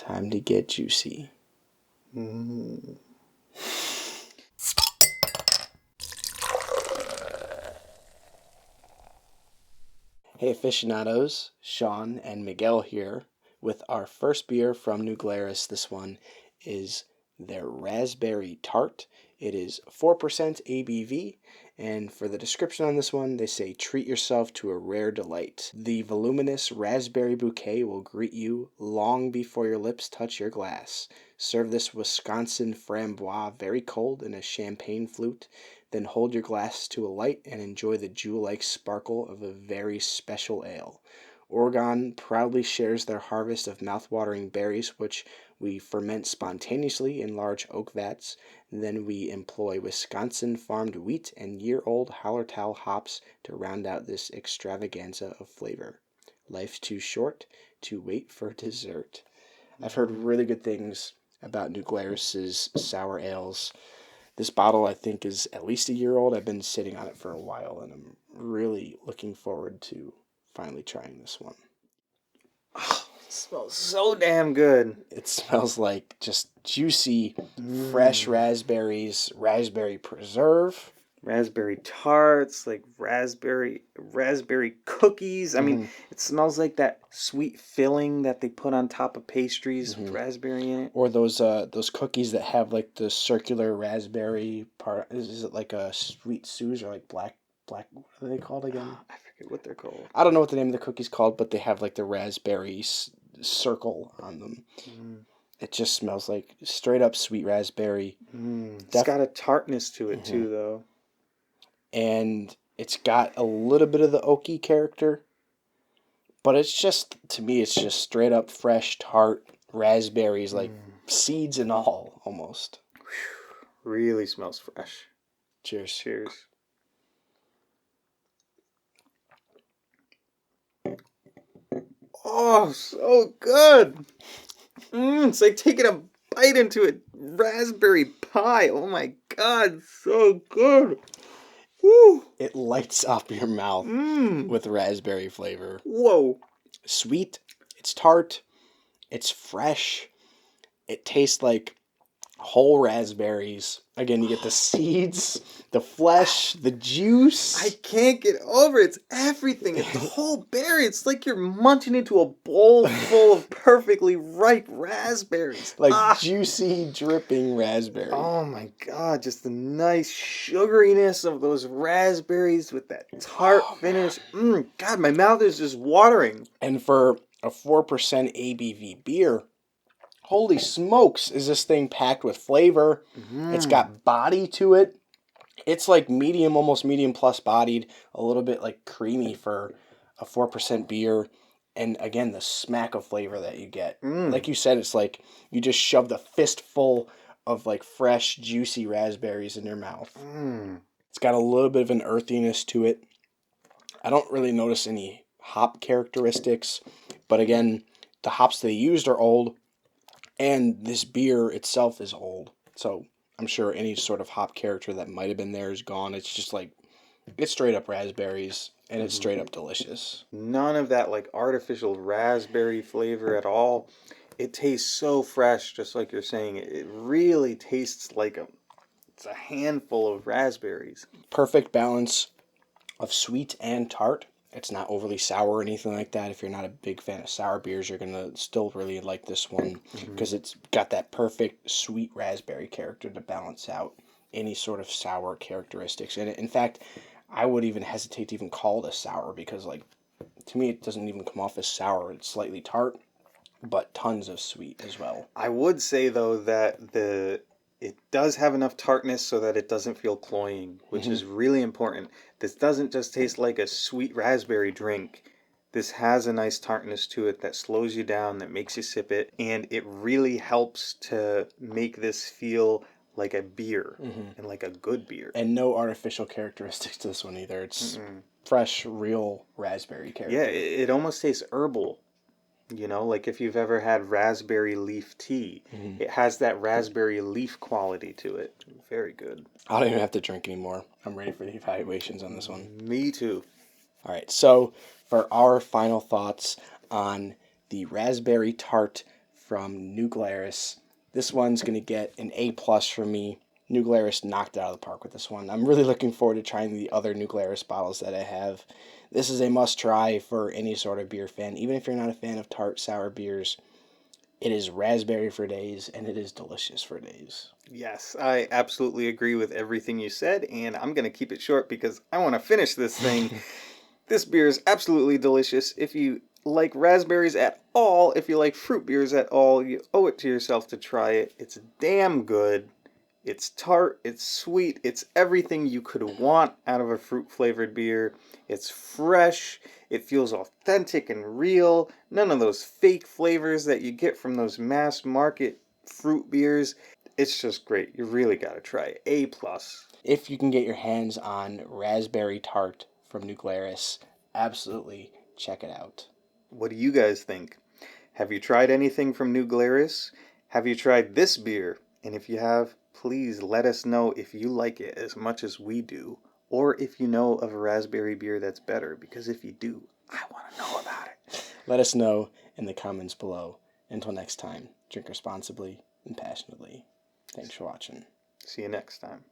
Time to get juicy. Hey Aficionados, Shawn and Miguel here with our first beer from New Glarus. This one is their Raspberry Tart. It is 4% ABV, and for the description on this one, they say, treat yourself to a rare delight. The voluminous raspberry bouquet will greet you long before your lips touch your glass. Serve this Wisconsin Framboise very cold in a champagne flute, then hold your glass to a light and enjoy the jewel-like sparkle of a very special ale. Oregon proudly shares their harvest of mouth-watering berries, which we ferment spontaneously in large oak vats. Then we employ Wisconsin-farmed wheat and year-old Hallertau hops to round out this extravaganza of flavor. Life's too short to wait for dessert. I've heard really good things about New Glarus's sour ales. This bottle, I think, is at least a year old. I've been sitting on it for a while, and I'm really looking forward to finally trying this one. Oh, it smells so damn good. It smells like just juicy, fresh raspberries, raspberry preserve. Raspberry tarts, like raspberry cookies. I mean, it smells like that sweet filling that they put on top of pastries with raspberry in it. Or those cookies that have like the circular raspberry part. Is it like a sweet Suze or like black? What are they called again? I forget what they're called. I don't know what the name of the cookie's called, but they have like the raspberry circle on them. It just smells like straight up sweet raspberry. It's got a tartness to it too, though. And it's got a little bit of the oaky character, but it's just, to me, it's just straight up fresh tart raspberries, like seeds and all, almost. Really smells fresh. Cheers. Cheers. Oh, so good. It's like taking a bite into a raspberry pie. Oh my God, so good. Woo. It lights up your mouth with raspberry flavor. Whoa. Sweet, it's tart, it's fresh, it tastes like whole raspberries. Again, you get the seeds, the flesh, the juice. I can't get over it. It's everything. It's the whole berry. It's like you're munching into a bowl full of perfectly ripe raspberries. Like juicy, dripping raspberry. Oh my God, just the nice sugariness of those raspberries with that tart finish. God, my mouth is just watering. And for a 4% ABV beer, holy smokes, is this thing packed with flavor. It's got body to it. It's like medium, almost medium plus bodied, a little bit like creamy for a 4% beer. And again, the smack of flavor that you get. Like you said, it's like you just shoved a fistful of like fresh, juicy raspberries in your mouth. It's got a little bit of an earthiness to it. I don't really notice any hop characteristics, but again, the hops they used are old. And this beer itself is old, so I'm sure any sort of hop character that might have been there is gone. It's just like, it's straight up raspberries, and it's straight up delicious. None of that like artificial raspberry flavor at all. It tastes so fresh, just like you're saying. It really tastes like it's a handful of raspberries. Perfect balance of sweet and tart. It's not overly sour or anything like that. If you're not a big fan of sour beers, you're going to still really like this one because it's got that perfect sweet raspberry character to balance out any sort of sour characteristics. And in fact, I would even hesitate to even call it a sour because, like, to me, it doesn't even come off as sour. It's slightly tart, but tons of sweet as well. I would say, though, that it does have enough tartness so that it doesn't feel cloying, which is really important. This doesn't just taste like a sweet raspberry drink. This has a nice tartness to it that slows you down, that makes you sip it, and it really helps to make this feel like a beer and like a good beer. And no artificial characteristics to this one either. It's fresh, real raspberry character. Yeah, it almost tastes herbal. You know, like if you've ever had raspberry leaf tea, it has that raspberry leaf quality to it. Very good. I don't even have to drink anymore. I'm ready for the evaluations on this one. Me too. All right, so for our final thoughts on the Raspberry Tart from New Glarus. This one's going to get an A+ from me. New Glarus knocked it out of the park with this one. I'm really looking forward to trying the other New Glarus bottles that I have. This is a must-try for any sort of beer fan, even if you're not a fan of tart sour beers. It is raspberry for days, and it is delicious for days. Yes, I absolutely agree with everything you said, and I'm going to keep it short because I want to finish this thing. This beer is absolutely delicious. If you like raspberries at all, if you like fruit beers at all, you owe it to yourself to try it. It's damn good. It's tart, it's sweet, it's everything you could want out of a fruit-flavored beer. It's fresh, it feels authentic and real. None of those fake flavors that you get from those mass market fruit beers. It's just great. You really got to try it. A+. If you can get your hands on raspberry tart from New Glarus, absolutely check it out. What do you guys think? Have you tried anything from New Glarus? Have you tried this beer? And if you have, please let us know if you like it as much as we do, or if you know of a raspberry beer that's better, because if you do, I want to know about it. Let us know in the comments below. Until next time, drink responsibly and passionately. Thanks for watching. See you next time.